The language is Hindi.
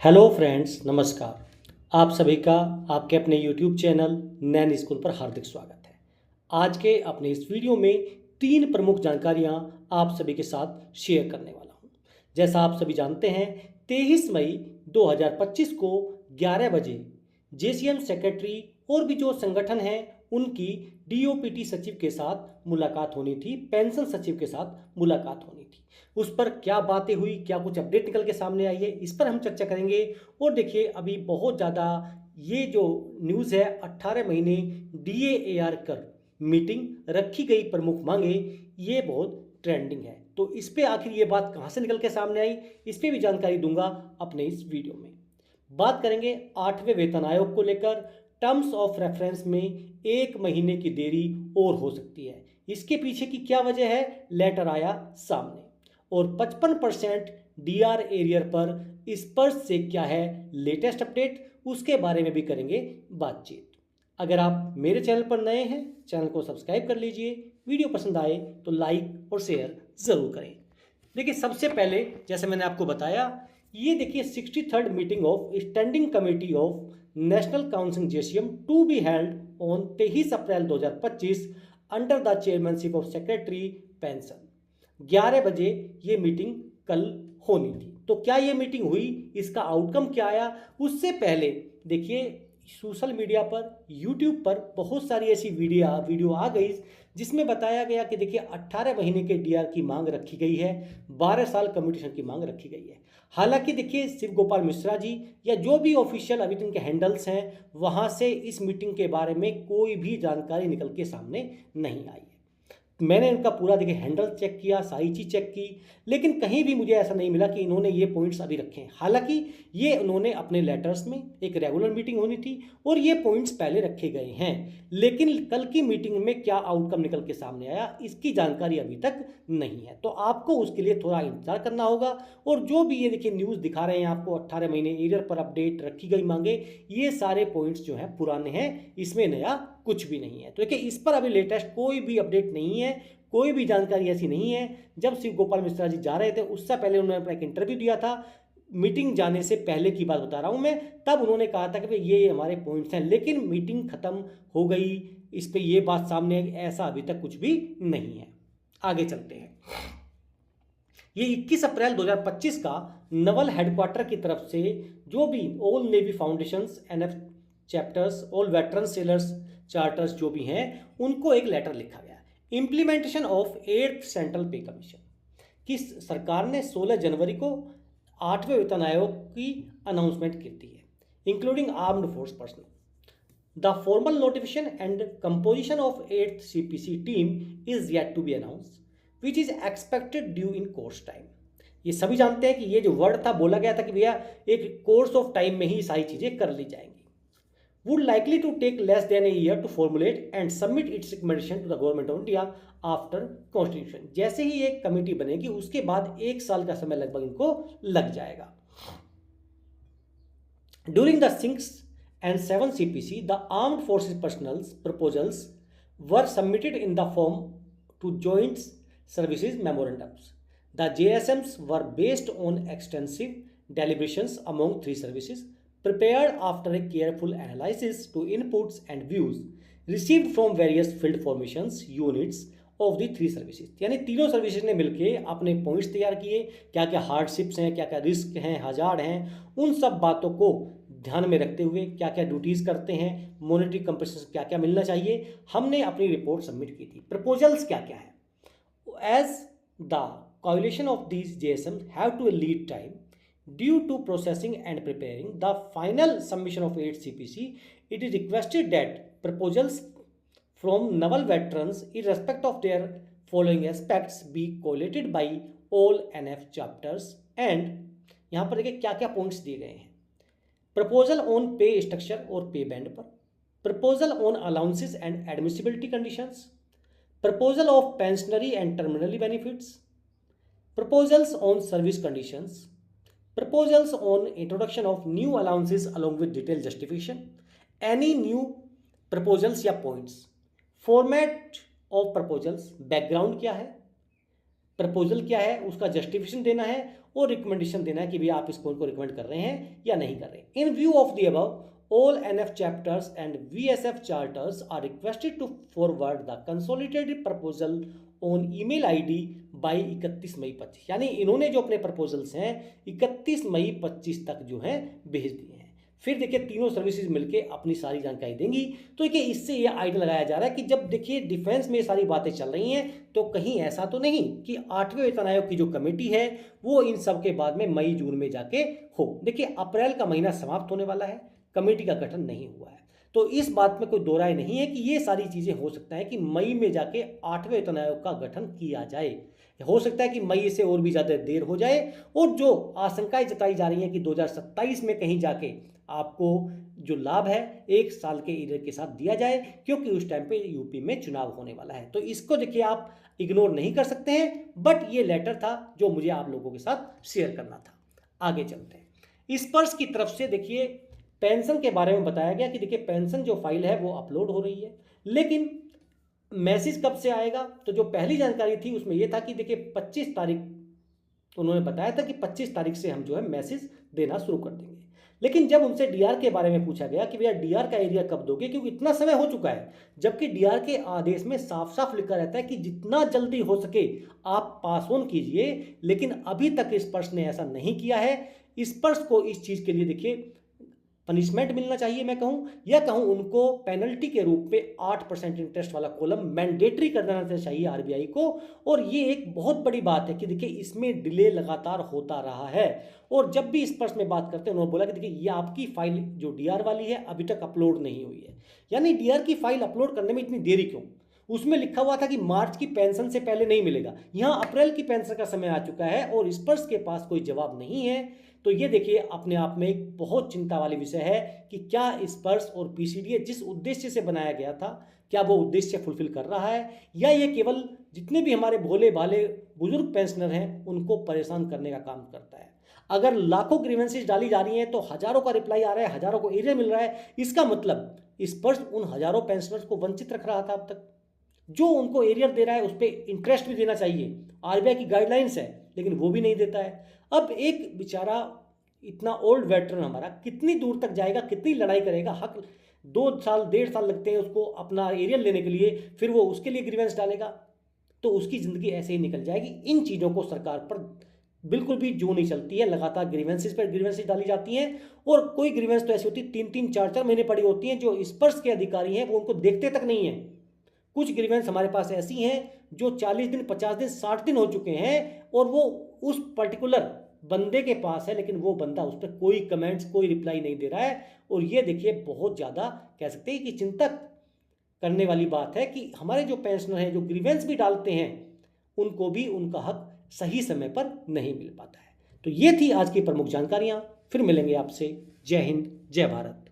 हेलो फ्रेंड्स, नमस्कार। आप सभी का आपके अपने यूट्यूब चैनल नैन स्कूल पर हार्दिक स्वागत है। आज के अपने इस वीडियो में तीन प्रमुख जानकारियां आप सभी के साथ शेयर करने वाला हूं। जैसा आप सभी जानते हैं, 23 मई 2025 को 11 बजे जेसीएम सेक्रेटरी और भी जो संगठन हैं उनकी डीओपीटी सचिव के साथ मुलाकात होनी थी, पेंशन सचिव के साथ मुलाकात होनी थी। उस पर क्या बातें हुई, क्या कुछ अपडेट निकल के सामने आई है, इस पर हम चर्चा करेंगे। और देखिए, अभी बहुत ज़्यादा ये जो न्यूज़ है, 18 महीने डीएआर कर मीटिंग रखी गई, प्रमुख मांगे, ये बहुत ट्रेंडिंग है। तो इस पे आखिर ये बात कहाँ से निकल के सामने आई, इस पर भी जानकारी दूंगा अपने इस वीडियो में। बात करेंगे 8वें वेतन आयोग को लेकर। टर्म्स ऑफ रेफरेंस में 1 महीने की देरी और हो सकती है। इसके पीछे की क्या वजह है, लेटर आया सामने। और 55% डीआर एरियर पर स्पर्श से क्या है लेटेस्ट अपडेट, उसके बारे में भी करेंगे बातचीत। अगर आप मेरे चैनल पर नए हैं, चैनल को सब्सक्राइब कर लीजिए। वीडियो पसंद आए तो लाइक और शेयर ज़रूर करें। देखिए, सबसे पहले जैसे मैंने आपको बताया, ये देखिए 63rd meeting of standing committee of national council JCM to be held on 23 April 2025 under the chairmanship of secretary pension. 11 बजे ये मीटिंग कल होनी थी। तो क्या ये मीटिंग हुई, इसका आउटकम क्या आया, उससे पहले देखिए सोशल मीडिया पर, यूट्यूब पर बहुत सारी ऐसी वीडियो आ गई जिसमें बताया गया कि देखिए 18 महीने के डीआर की मांग रखी गई है, 12 साल कम्यूटेशन की मांग रखी गई है। हालांकि देखिए शिव गोपाल मिश्रा जी या जो भी ऑफिशियल अभी तक के हैंडल्स हैं, वहां से इस मीटिंग के बारे में कोई भी जानकारी निकल के सामने नहीं आई है। मैंने इनका पूरा देखिए हैंडल चेक किया, सारी चीज़ चेक की, लेकिन कहीं भी मुझे ऐसा नहीं मिला कि इन्होंने ये पॉइंट्स अभी रखे हैं। हालांकि ये उन्होंने अपने लेटर्स में, एक रेगुलर मीटिंग होनी थी और ये पॉइंट्स पहले रखे गए हैं, लेकिन कल की मीटिंग में क्या आउटकम निकल के सामने आया, इसकी जानकारी अभी तक नहीं है। तो आपको उसके लिए थोड़ा इंतजार करना होगा। और जो भी ये देखिए न्यूज़ दिखा रहे हैं आपको, 18 महीने एरियर पर अपडेट रखी गई मांगे, ये सारे पॉइंट्स जो हैं पुराने हैं, इसमें नया कुछ भी नहीं है। तो देखिए, इस पर अभी लेटेस्ट कोई भी अपडेट नहीं है, कोई भी जानकारी ऐसी नहीं है। जब शिव गोपाल मिश्रा जी जा रहे थे, उससे पहले उन्होंने अपना एक इंटरव्यू दिया था, मीटिंग जाने से पहले की बात बता रहा हूं मैं, तब उन्होंने कहा था कि भाई ये हमारे पॉइंट्स हैं, लेकिन मीटिंग खत्म हो गई, इस पे ये बात सामने आई, ऐसा अभी तक कुछ भी नहीं है। आगे चलते हैं। ये 21 अप्रैल 2025 का नवल हेडक्वार्टर की तरफ से जो भी all navy foundations, NF chapters, all veteran sellers charters जो भी हैं, उनको एक लेटर लिखा गया। इम्प्लीमेंटेशन ऑफ 8th सेंट्रल पे कमीशन कि सरकार ने 16 जनवरी को 8वें वेतन आयोग की अनाउंसमेंट की थी, including armed force personnel. The formal notification and composition of 8th CPC team is yet to be announce which is expected due in course time. ये सभी जानते हैं कि ये जो वर्ड था, बोला गया था कि भैया एक कोर्स ऑफ टाइम में ही सारी चीज़ें कर ली जाएंगी। would likely to take less than a year to formulate and submit its recommendation to the government of India after constitution। जैसे ही एक कमेटी बनेगी, उसके बाद 1 साल का समय लगभग इनको लग जाएगा। During the 6th and 7th CPC, the armed forces personnel's proposals were submitted in the form to joint services memorandums. The JSMs were based on extensive deliberations among three services, prepared after a careful analysis to inputs and views received from various field formations units of the three services. यानी तीनों सर्विसेज ने मिलके अपने पॉइंट्स तैयार किए, क्या क्या हार्डशिप्स हैं, क्या क्या रिस्क हैं, हजार्ड हैं, उन सब बातों को ध्यान में रखते हुए क्या क्या ड्यूटीज़ करते हैं, मॉनेटरी कंपनसेशन क्या क्या मिलना चाहिए, हमने अपनी रिपोर्ट सबमिट की थी। प्रपोजल्स क्या क्या है, as the coalition of these JSMs have to a lead time due to processing and preparing the final submission of 8 CPC, it is requested that proposals from naval veterans, irrespective of their following aspects, be collated by all NF chapters। and यहाँ पर देखिए क्या क्या पॉइंट्स दिए गए हैं। प्रपोजल ऑन पे स्ट्रक्चर और पे बैंड पर, proposal on allowances and admissibility conditions, proposal of pensionary and terminally benefits, proposals on service conditions, proposals on introduction of new allowances along with detailed justification, any new proposals या points, format of proposals, background क्या है, प्रपोजल क्या है उसका जस्टिफिकेशन देना है और रिकमेंडेशन देना है कि भैया आप इसको उनको रिकमेंड कर रहे हैं या नहीं कर रहे। इन view of the above, all NF chapters and VSF charters are requested to forward the consolidated proposal on email ID by 31 मई 25। यानी इन्होंने जो अपने प्रपोजल्स हैं 31 मई 25 तक जो हैं भेज दिए हैं। फिर देखिए तीनों सर्विसेज मिलके अपनी सारी जानकारी देंगी। तो देखिए इससे ये आइडिया लगाया जा रहा है कि जब देखिए डिफेंस में ये सारी बातें चल रही हैं तो कहीं ऐसा तो नहीं कि 8वें वेतन आयोग की जो कमेटी है वो इन सब के बाद में मई जून में जाके हो। देखिए अप्रैल का महीना समाप्त होने वाला है, कमेटी का गठन नहीं हुआ है, तो इस बात में कोई दो राय नहीं है कि ये सारी चीज़ें हो सकता है कि मई में जाके 8वें वेतन आयोग का गठन किया जाए। हो सकता है कि मई से और भी ज़्यादा देर हो जाए और जो आशंकाएं जताई जा रही हैं कि 2027 में कहीं जाके आपको जो लाभ है 1 साल के ईयर के साथ दिया जाए, क्योंकि उस टाइम पे यूपी में चुनाव होने वाला है। तो इसको देखिए आप इग्नोर नहीं कर सकते हैं, बट ये लेटर था जो मुझे आप लोगों के साथ शेयर करना था। आगे चलते हैं। स्पर्श की तरफ से देखिए पेंशन के बारे में बताया गया कि देखिए पेंशन जो फाइल है वो अपलोड हो रही है, लेकिन मैसेज कब से आएगा। तो जो पहली जानकारी थी उसमें यह था कि देखिए 25 तारीख उन्होंने बताया था कि 25 तारीख से हम जो है मैसेज देना शुरू कर देंगे। लेकिन जब उनसे डीआर के बारे में पूछा गया कि भैया डीआर का एरिया कब दोगे, क्योंकि इतना समय हो चुका है, जबकि डीआर के आदेश में साफ साफ लिखा रहता है कि जितना जल्दी हो सके आप पास ऑन कीजिए, लेकिन अभी तक स्पर्श ने ऐसा नहीं किया है। स्पर्श को इस चीज़ के लिए देखिए पनिशमेंट मिलना चाहिए मैं कहूं, या कहूं उनको पेनल्टी के रूप में 8% इंटरेस्ट वाला कॉलम मैंडेटरी कर देना चाहिए आरबीआई को। और ये एक बहुत बड़ी बात है कि देखिए इसमें डिले लगातार होता रहा है। और जब भी स्पर्श में बात करते हैं उन्होंने बोला कि देखिए ये आपकी फाइल जो डीआर वाली है अभी तक अपलोड नहीं हुई है। यानी डीआर की फाइल अपलोड करने में इतनी देरी क्यों? उसमें लिखा हुआ था कि मार्च की पेंशन से पहले नहीं मिलेगा, यहाँ अप्रैल की पेंशन का समय आ चुका है और स्पर्श के पास कोई जवाब नहीं है। तो ये देखिए अपने आप में एक बहुत चिंता वाली विषय है कि क्या स्पर्श और पीसीडीए जिस उद्देश्य से बनाया गया था क्या वो उद्देश्य फुलफिल कर रहा है, या ये केवल जितने भी हमारे भोले भाले बुजुर्ग पेंशनर हैं उनको परेशान करने का काम करता है। अगर लाखों ग्रीवेंसेस डाली जा रही हैं तो हजारों का रिप्लाई आ रहा है, हजारों को एरियर मिल रहा है, इसका मतलब स्पर्श उन हजारों पेंशनर्स को वंचित रख रहा था अब तक। जो उनको एरियर दे रहा है उस पर इंटरेस्ट भी देना चाहिए, आरबीआई की गाइडलाइंस है, लेकिन वो भी नहीं देता है। अब एक बेचारा इतना ओल्ड वेटरन हमारा कितनी दूर तक जाएगा, कितनी लड़ाई करेगा, हक 2 साल 1.5 साल लगते हैं उसको अपना एरियर लेने के लिए, फिर वो उसके लिए ग्रीवेंस डालेगा तो उसकी ज़िंदगी ऐसे ही निकल जाएगी। इन चीज़ों को सरकार पर बिल्कुल भी जो नहीं चलती है, लगातार ग्रीवेंसेस पर ग्रीवेंसेस डाली जाती हैं और कोई ग्रीवेंस तो ऐसी होती है 3-3 4-4 महीने पड़ी होती हैं, जो स्पर्श के अधिकारी हैं वो उनको देखते तक नहीं है। कुछ ग्रीवेंस हमारे पास ऐसी हैं जो 40 दिन 50 दिन 60 दिन हो चुके हैं और वो उस पर्टिकुलर बंदे के पास है, लेकिन वो बंदा उस पर कोई कमेंट्स कोई रिप्लाई नहीं दे रहा है। और ये देखिए बहुत ज़्यादा कह सकते हैं कि चिंतक करने वाली बात है कि हमारे जो पेंशनर हैं जो ग्रीवेंस भी डालते हैं उनको भी उनका हक सही समय पर नहीं मिल पाता है। तो ये थी आज की प्रमुख जानकारियाँ। फिर मिलेंगे आपसे। जय हिंद, जय भारत।